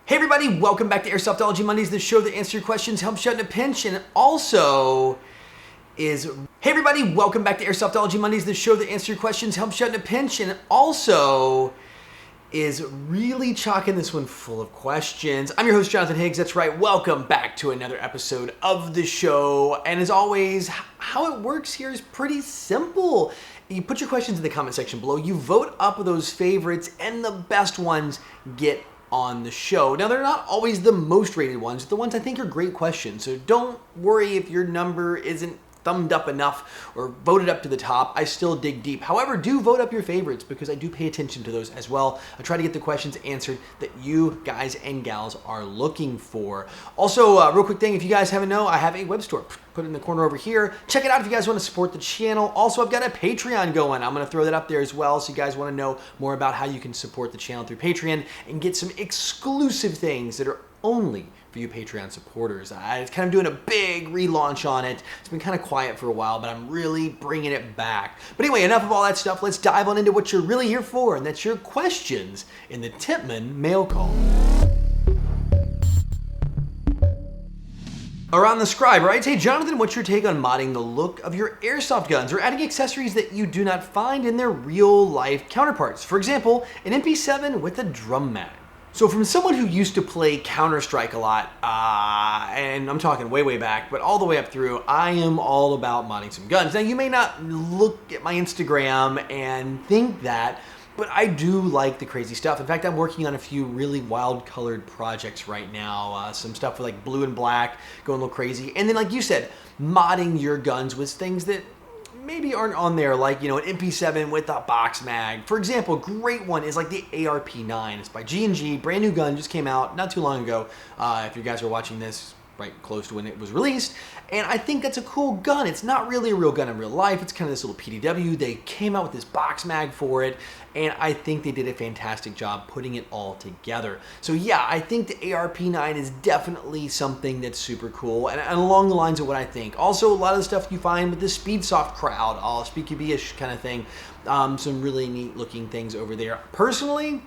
Hey everybody, welcome back to Airsoftology Mondays, the show that answers your questions, helps you out in a pinch, and also is... Hey everybody, welcome back to Airsoftology Mondays, the show that answers your questions, helps you out in a pinch, and also is really chock-in this one full of questions. I'm your host, Jonathan Higgs. That's right, welcome back to another episode of the show. And as always, how it works here is pretty simple. You put your questions in the comment section below, you vote up those favorites, and the best ones get on the show. Now, they're not always the most rated ones, the ones I think are great questions, so don't worry if your number isn't thumbed up enough or voted up to the top. I still dig deep. However, do vote up your favorites because I do pay attention to those as well. I try to get the questions answered that you guys and gals are looking for. Also, real quick thing, if you guys haven't known, I have a web store. Put it in the corner over here. Check it out if you guys want to support the channel. Also, I've got a Patreon going. I'm going to throw that up there as well, so you guys want to know more about how you can support the channel through Patreon and get some exclusive things that are only for you Patreon supporters. I'm kind of doing a big relaunch on it. It's been kind of quiet for a while, but I'm really bringing it back. But anyway, enough of all that stuff. Let's dive on into what you're really here for, and that's your questions in the Tippmann mail call. Around the scribe writes, hey Jonathan, what's your take on modding the look of your airsoft guns or adding accessories that you do not find in their real life counterparts? For example, an MP7 with a drum mag. So from someone who used to play Counter-Strike a lot, and I'm talking way back, but all the way up through, I am all about modding some guns. Now you may not look at my Instagram and think that, but I do like the crazy stuff. In fact, I'm working on a few really wild colored projects right now. Some stuff with like blue and black, going a little crazy. And then like you said, modding your guns with things that maybe aren't on there, like, you know, an MP7 with a box mag. For example, a great one is like the ARP9. It's by G&G, brand new gun, just came out not too long ago. If you guys are watching this, right close to when it was released, and I think that's a cool gun. It's not really a real gun in real life. It's kind of this little PDW. They came out with this box mag for it, and I think they did a fantastic job putting it all together. So yeah, I think the ARP9 is definitely something that's super cool, and along the lines of what I think. Also, a lot of the stuff you find with the Speedsoft crowd, all speaky-ish kind of thing, some really neat looking things over there. Personally,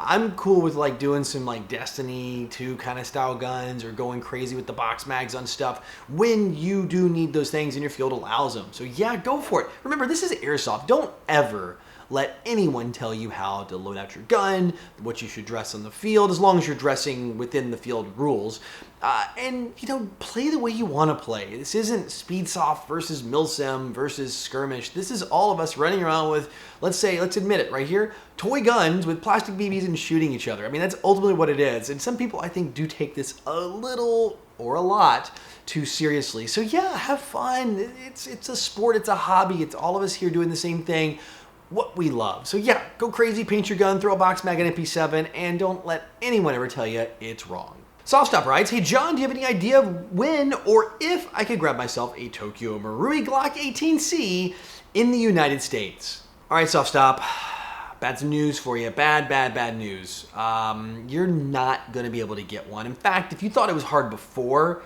I'm cool with like doing some like Destiny 2 kind of style guns or going crazy with the box mags on stuff when you do need those things and your field allows them. So yeah, go for it. Remember, this is Airsoft. Don't ever let anyone tell you how to load out your gun, what you should dress on the field, as long as you're dressing within the field rules. And, you know, play the way you want to play. This isn't Speedsoft versus Milsim versus Skirmish. This is all of us running around with, let's admit it right here, toy guns with plastic BBs and shooting each other. I mean, that's ultimately what it is. And some people, I think, do take this a little or a lot too seriously. So yeah, have fun. It's a sport. It's a hobby. It's all of us here doing the same thing, what we love. So yeah, go crazy, paint your gun, throw a box mag and MP7, and don't let anyone ever tell you it's wrong. Softstop writes, hey John, do you have any idea of when or if I could grab myself a Tokyo Marui Glock 18C in the United States? All right, Softstop, bad news for you. Bad news. You're not gonna be able to get one. In fact, if you thought it was hard before,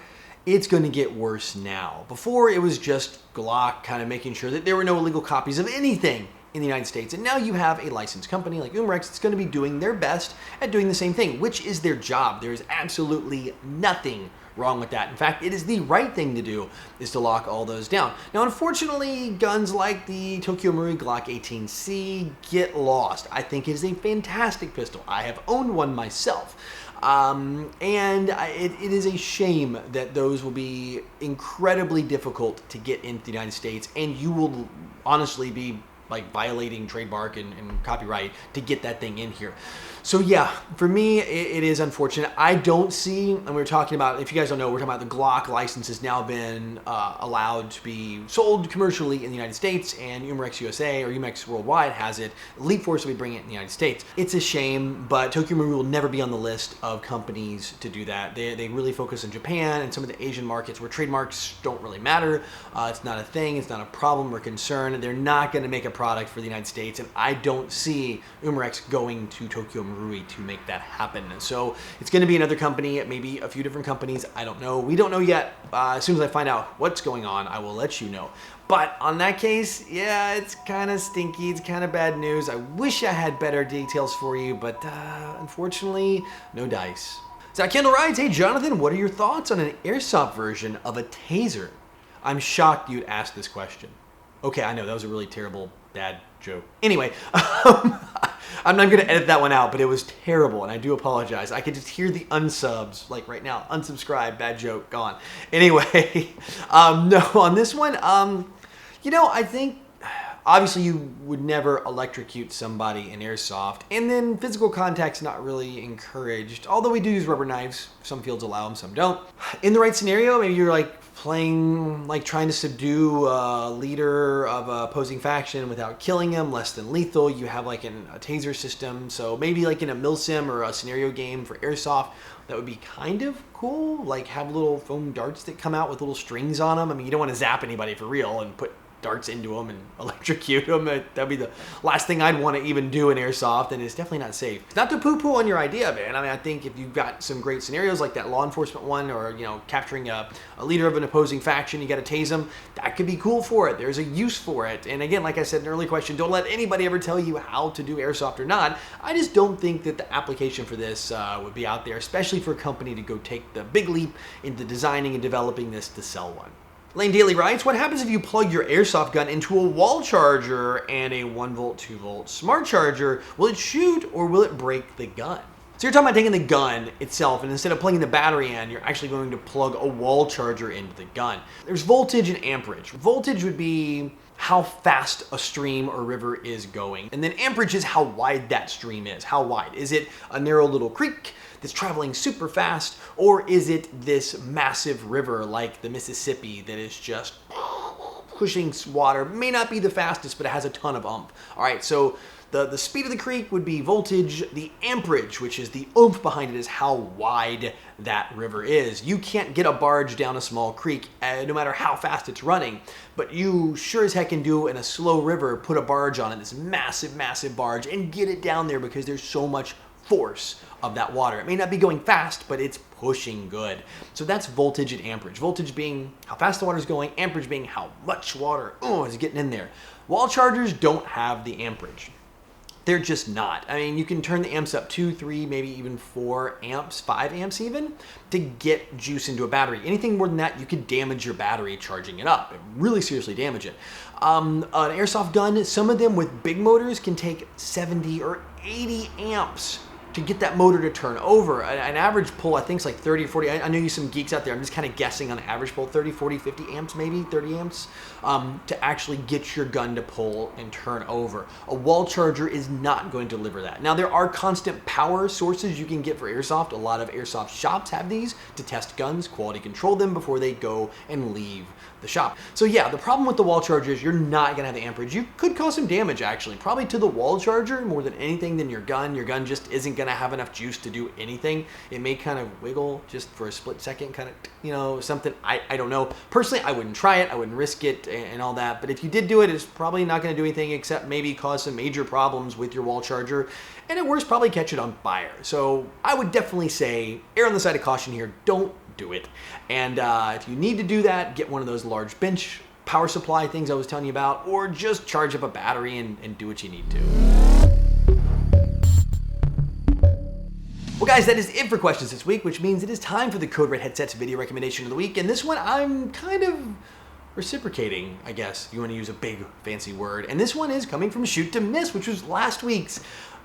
it's going to get worse now. Before, it was just Glock kind of making sure that there were no illegal copies of anything in the United States. And now you have a licensed company like UMREX that's going to be doing their best at doing the same thing, which is their job. There is absolutely nothing wrong with that. In fact, it is the right thing to do, is to lock all those down. Now, unfortunately, guns like the Tokyo Marui Glock 18C get lost. I think it is a fantastic pistol. I have owned one myself. It is a shame that those will be incredibly difficult to get into the United States, and you will honestly be like violating trademark and copyright to get that thing in here. So yeah, for me, it is unfortunate. I don't see, and we were talking about, if you guys don't know, we're talking about the Glock license has now been allowed to be sold commercially in the United States, and UMREX USA or UMREX Worldwide has it. Elite Force will be bringing it in the United States. It's a shame, but Tokyo Marui will never be on the list of companies to do that. They really focus on Japan and some of the Asian markets where trademarks don't really matter. It's not a thing. It's not a problem or concern. They're not going to make a product for the United States, and I don't see Umarex going to Tokyo Marui to make that happen. So it's going to be another company, maybe a few different companies. I don't know. We don't know yet. As soon as I find out what's going on, I will let you know. But on that case, yeah, it's kind of stinky. It's kind of bad news. I wish I had better details for you, but unfortunately, no dice. Zach Kendall writes, hey Jonathan, what are your thoughts on an airsoft version of a taser? I'm shocked you'd ask this question. Okay, I know, that was a really terrible, bad joke. Anyway, I'm not going to edit that one out, but it was terrible, and I do apologize. I could just hear the unsubs, like right now. Unsubscribe, bad joke, gone. Anyway, no, on this one, you know, I think obviously you would never electrocute somebody in airsoft, and then physical contact's not really encouraged, although we do use rubber knives. Some fields allow them, some don't. In the right scenario, maybe you're like playing, like trying to subdue a leader of a opposing faction without killing him, less than lethal. You have like a taser system, so maybe like in a milsim or a scenario game for airsoft, that would be kind of cool. Like have little foam darts that come out with little strings on them. I mean, you don't want to zap anybody for real and put darts into them and electrocute them. That'd be the last thing I'd want to even do in airsoft, and it's definitely not safe. Not to poo-poo on your idea, man. I mean, I think if you've got some great scenarios like that law enforcement one, or you know, capturing a leader of an opposing faction, you got to tase them, that could be cool for it. There's a use for it. And again, like I said in an early question, don't let anybody ever tell you how to do airsoft or not. I just don't think that the application for this would be out there, especially for a company to go take the big leap into designing and developing this to sell one. Lane Daly writes, what happens if you plug your airsoft gun into a wall charger and a 1-volt, 2-volt smart charger? Will it shoot or will it break the gun? So you're talking about taking the gun itself, and instead of plugging the battery in, you're actually going to plug a wall charger into the gun. There's voltage and amperage. Voltage would be how fast a stream or river is going. And then amperage is how wide that stream is. How wide? Is it a narrow little creek that's traveling super fast, or is it this massive river like the Mississippi that is just pushing water? May not be the fastest, but it has a ton of oomph. All right, so the speed of the creek would be voltage. The amperage, which is the oomph behind it, is how wide that river is. You can't get a barge down a small creek no matter how fast it's running, but you sure as heck can do in a slow river, put a barge on it, this massive, massive barge, and get it down there because there's so much force of that water. It may not be going fast, but it's pushing good. So that's voltage and amperage. Voltage being how fast the water is going, amperage being how much water is getting in there. Wall chargers don't have the amperage. They're just not. I mean, you can turn the amps up 2, 3, maybe even 4 amps, 5 amps even, to get juice into a battery. Anything more than that, you could damage your battery charging it up, really seriously damage it. An airsoft gun, some of them with big motors can take 70 or 80 amps to get that motor to turn over. An average pull, I think, is like 30 or 40. I know you some geeks out there. I'm just kind of guessing on an average pull, 30, 40, 50 amps, maybe 30 amps, to actually get your gun to pull and turn over. A wall charger is not going to deliver that. Now, there are constant power sources you can get for airsoft. A lot of airsoft shops have these to test guns, quality control them before they go and leave the shop. So yeah, the problem with the wall charger is you're not gonna have the amperage. You could cause some damage actually, probably to the wall charger more than anything than your gun. Your gun just isn't gonna have enough juice to do anything. It may kind of wiggle just for a split second, kind of, you know, something. I don't know. Personally, I wouldn't try it. I wouldn't risk it and all that. But if you did do it, it's probably not gonna do anything except maybe cause some major problems with your wall charger. And at worst, probably catch it on fire. So I would definitely say, err on the side of caution here. Don't do it. And if you need to do that, get one of those large bench power supply things I was telling you about, or just charge up a battery and do what you need to. Well guys, that is it for questions this week, which means it is time for the Code Red Headsets video recommendation of the week. And this one I'm kind of reciprocating, I guess, if you want to use a big fancy word. And this one is coming from Shoot to Miss, which was last week's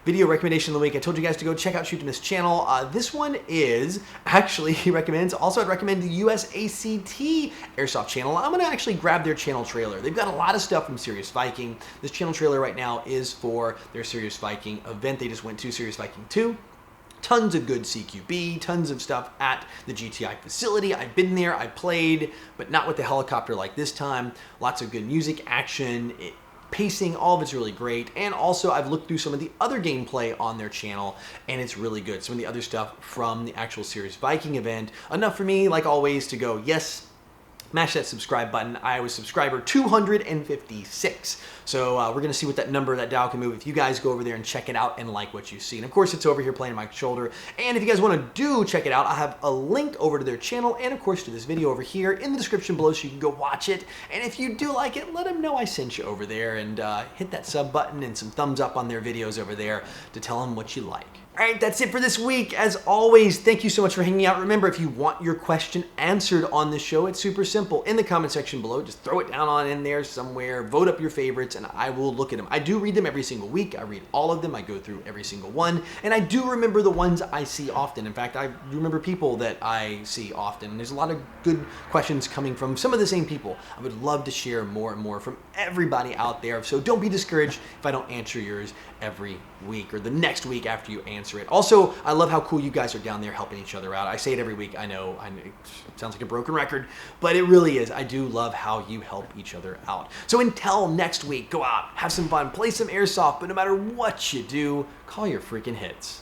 video recommendation of the week. I told you guys to go check out Shoot to Miss channel. This one is actually, he recommends, also I'd recommend the USACT Airsoft channel. I'm going to actually grab their channel trailer. They've got a lot of stuff from Serious Viking. This channel trailer right now is for their Serious Viking event they just went to, Serious Viking 2. Tons of good CQB, tons of stuff at the GTI facility. I've been there, I played, but not with the helicopter like this time. Lots of good music, action, pacing, all of it's really great. And also I've looked through some of the other gameplay on their channel and it's really good. Some of the other stuff from the actual Serious Viking event. Enough for me, like always, to go, yes, Mash that subscribe button. I was subscriber 256. So we're going to see what that number, that dial can move if you guys go over there and check it out and like what you see. And of course, it's over here playing on my shoulder. And if you guys want to check it out, I have a link over to their channel and of course to this video over here in the description below so you can go watch it. And if you do like it, let them know I sent you over there and hit that sub button and some thumbs up on their videos over there to tell them what you like. All right, that's it for this week. As always, thank you so much for hanging out. Remember, if you want your question answered on the show, it's super simple. In the comment section below, just throw it down on in there somewhere, vote up your favorites, and I will look at them. I do read them every single week. I read all of them. I go through every single one, and I do remember the ones I see often. In fact, I remember people that I see often. There's a lot of good questions coming from some of the same people. I would love to share more and more from everybody out there, so don't be discouraged if I don't answer yours every week or the next week after you answer it. Also, I love how cool you guys are down there helping each other out. I say it every week. I know it sounds like a broken record, but it really is. I do love how you help each other out. So until next week, go out, have some fun, play some airsoft, but no matter what you do, call your freaking hits.